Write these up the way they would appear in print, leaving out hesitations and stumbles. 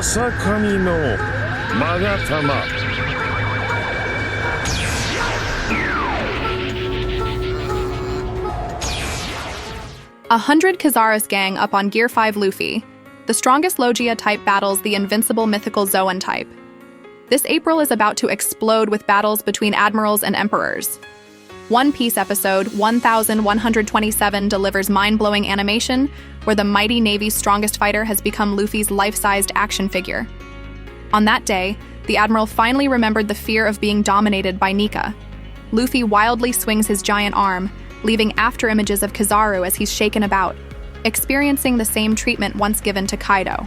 朝神の勾玉 100 Kizarus gang up on Gear 5 Luffy. The strongest Logia type battles the invincible Mythical Zoan type. This April is about to explode with battles between admirals and emperors. One Piece episode 1127 delivers mind-blowing animation where the mighty Navy's strongest fighter has become Luffy's life-sized action figure. On that day, the Admiral finally remembered the fear of being dominated by Nika. Luffy wildly swings his giant arm, leaving after-images of Kizaru as he's shaken about, experiencing the same treatment once given to Kaido.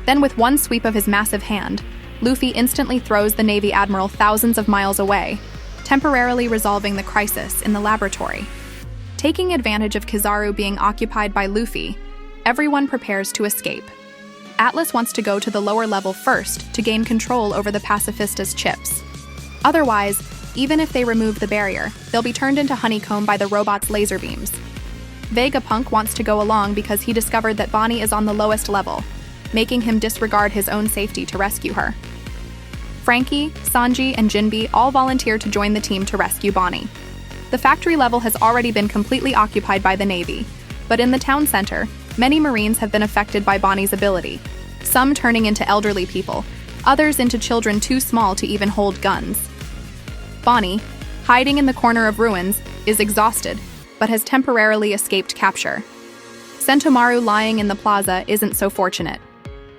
Then with one sweep of his massive hand, Luffy instantly throws the Navy Admiral thousands of miles away, temporarily resolving the crisis in the laboratory. Taking advantage of Kizaru being occupied by Luffy, everyone prepares to escape. Atlas wants to go to the lower level first to gain control over the Pacifistas' chips. Otherwise, even if they remove the barrier, they'll be turned into honeycomb by the robot's laser beams. Vegapunk wants to go along because he discovered that Bonney is on the lowest level, making him disregard his own safety to rescue her. Franky, Sanji, and Jinbe all volunteer to join the team to rescue Bonney. The factory level has already been completely occupied by the Navy, but in the town center, many Marines have been affected by Bonney's ability, some turning into elderly people, others into children too small to even hold guns. Bonney, hiding in the corner of ruins, is exhausted, but has temporarily escaped capture. Sentomaru lying in the plaza isn't so fortunate.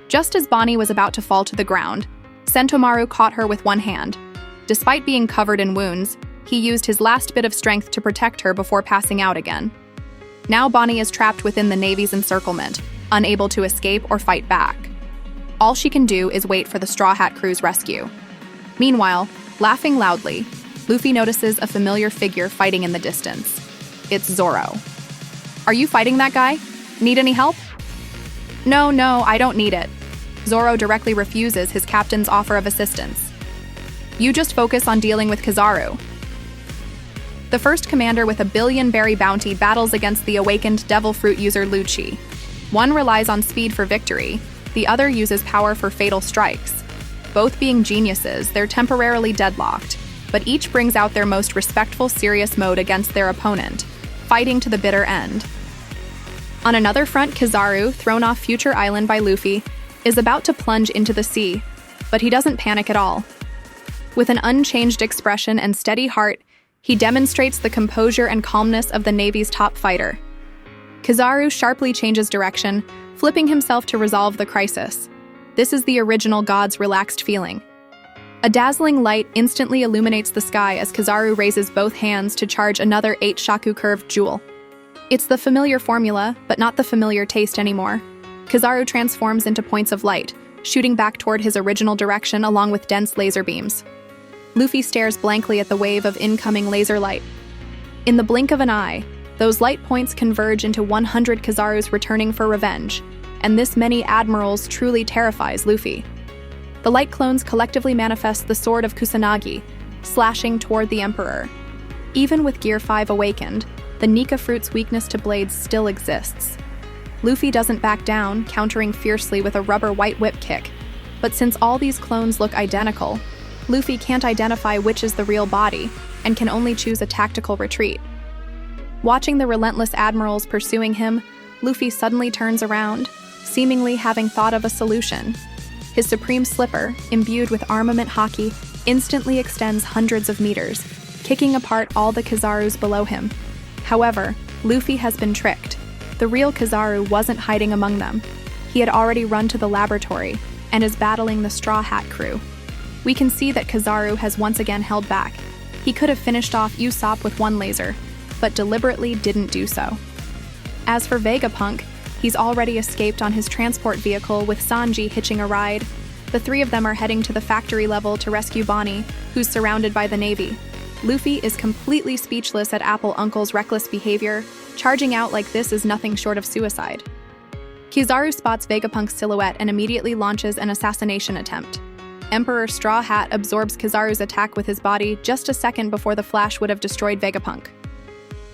Just as Bonney was about to fall to the ground, Sentomaru caught her with one hand. Despite being covered in wounds, he used his last bit of strength to protect her before passing out again. Now Bonney is trapped within the Navy's encirclement, unable to escape or fight back. All she can do is wait for the Straw Hat crew's rescue. Meanwhile, laughing loudly, Luffy notices a familiar figure fighting in the distance. It's Zoro. "Are you fighting that guy? Need any help?" No, I don't need it." Zoro directly refuses his captain's offer of assistance. "You just focus on dealing with Kizaru." The first commander with a billion-berry bounty battles against the awakened devil fruit user Lucci. One relies on speed for victory, the other uses power for fatal strikes. Both being geniuses, they're temporarily deadlocked, but each brings out their most respectful serious mode against their opponent, fighting to the bitter end. On another front, Kizaru, thrown off Future Island by Luffy, is about to plunge into the sea, but he doesn't panic at all. With an unchanged expression and steady heart, he demonstrates the composure and calmness of the Navy's top fighter. Kizaru sharply changes direction, flipping himself to resolve the crisis. This is the original god's relaxed feeling. A dazzling light instantly illuminates the sky as Kizaru raises both hands to charge another 8-shaku curved jewel. It's the familiar formula, but not the familiar taste anymore. Kizaru transforms into points of light, shooting back toward his original direction along with dense laser beams. Luffy stares blankly at the wave of incoming laser light. In the blink of an eye, those light points converge into 100 Kizarus returning for revenge, and this many admirals truly terrifies Luffy. The light clones collectively manifest the sword of Kusanagi, slashing toward the Emperor. Even with Gear 5 awakened, the Nika fruit's weakness to blades still exists. Luffy doesn't back down, countering fiercely with a rubber white whip kick. But since all these clones look identical, Luffy can't identify which is the real body, and can only choose a tactical retreat. Watching the relentless admirals pursuing him, Luffy suddenly turns around, seemingly having thought of a solution. His supreme slipper, imbued with armament haki, instantly extends hundreds of meters, kicking apart all the Kizarus below him. However, Luffy has been tricked. The real Kizaru wasn't hiding among them. He had already run to the laboratory and is battling the Straw Hat crew. We can see that Kizaru has once again held back. He could have finished off Usopp with one laser, but deliberately didn't do so. As for Vegapunk, he's already escaped on his transport vehicle with Sanji hitching a ride. The three of them are heading to the factory level to rescue Bonney, who's surrounded by the Navy. Luffy is completely speechless at Apple Uncle's reckless behavior. Charging out like this is nothing short of suicide. Kizaru spots Vegapunk's silhouette and immediately launches an assassination attempt. Emperor Straw Hat absorbs Kizaru's attack with his body just a second before the flash would have destroyed Vegapunk.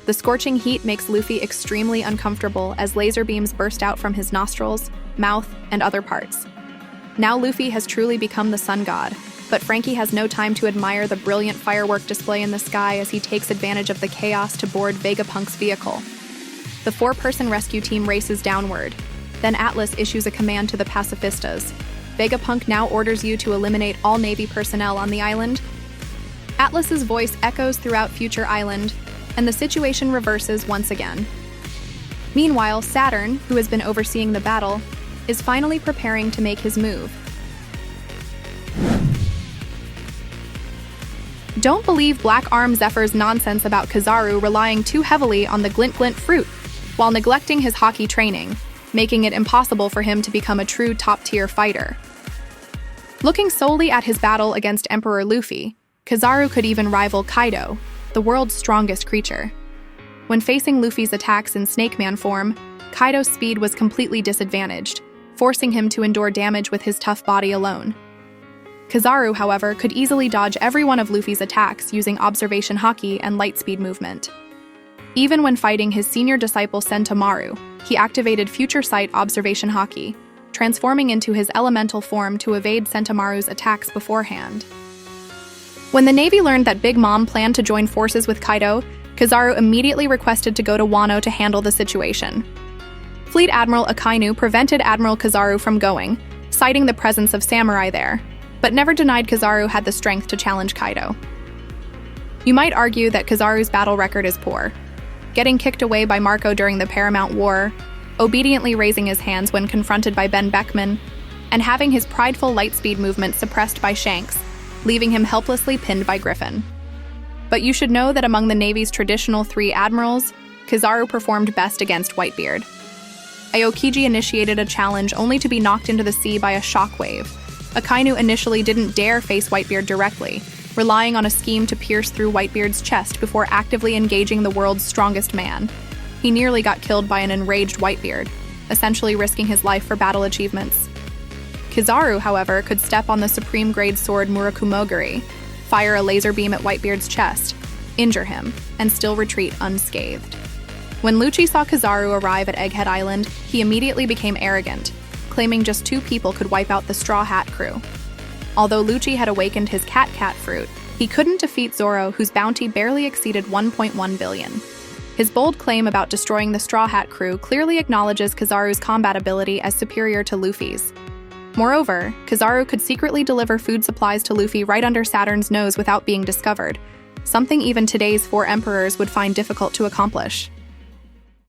The scorching heat makes Luffy extremely uncomfortable as laser beams burst out from his nostrils, mouth, and other parts. Now Luffy has truly become the sun god, but Franky has no time to admire the brilliant firework display in the sky as he takes advantage of the chaos to board Vegapunk's vehicle. The four-person rescue team races downward. Then Atlas issues a command to the Pacifistas. Vegapunk now orders you to eliminate all Navy personnel on the island. Atlas's voice echoes throughout Future Island, and the situation reverses once again. Meanwhile, Saturn, who has been overseeing the battle, is finally preparing to make his move. Don't believe Black Arm Zephyr's nonsense about Kizaru relying too heavily on the glint-glint fruit, while neglecting his hockey training, making it impossible for him to become a true top-tier fighter. Looking solely at his battle against Emperor Luffy, Kizaru could even rival Kaido, the world's strongest creature. When facing Luffy's attacks in Snake Man form, Kaido's speed was completely disadvantaged, forcing him to endure damage with his tough body alone. Kizaru, however, could easily dodge every one of Luffy's attacks using observation haki and light speed movement. Even when fighting his senior disciple Sentomaru, he activated Future Sight observation haki, transforming into his elemental form to evade Sentomaru's attacks beforehand. When the Navy learned that Big Mom planned to join forces with Kaido, Kizaru immediately requested to go to Wano to handle the situation. Fleet Admiral Akainu prevented Admiral Kizaru from going, citing the presence of samurai there, but never denied Kizaru had the strength to challenge Kaido. You might argue that Kizaru's battle record is poor, getting kicked away by Marco during the Paramount War, obediently raising his hands when confronted by Ben Beckman, and having his prideful lightspeed movement suppressed by Shanks, leaving him helplessly pinned by Griffin. But you should know that among the Navy's traditional three admirals, Kizaru performed best against Whitebeard. Aokiji initiated a challenge only to be knocked into the sea by a shockwave. Akainu initially didn't dare face Whitebeard directly, relying on a scheme to pierce through Whitebeard's chest before actively engaging the world's strongest man. He nearly got killed by an enraged Whitebeard, essentially risking his life for battle achievements. Kizaru, however, could step on the supreme-grade sword Murakumogiri, fire a laser beam at Whitebeard's chest, injure him, and still retreat unscathed. When Lucci saw Kizaru arrive at Egghead Island, he immediately became arrogant, claiming just 2 people could wipe out the Straw Hat crew. Although Lucci had awakened his Cat fruit, he couldn't defeat Zoro, whose bounty barely exceeded 1.1 billion. His bold claim about destroying the Straw Hat crew clearly acknowledges Kizaru's combat ability as superior to Luffy's. Moreover, Kizaru could secretly deliver food supplies to Luffy right under Saturn's nose without being discovered, something even today's 4 emperors would find difficult to accomplish.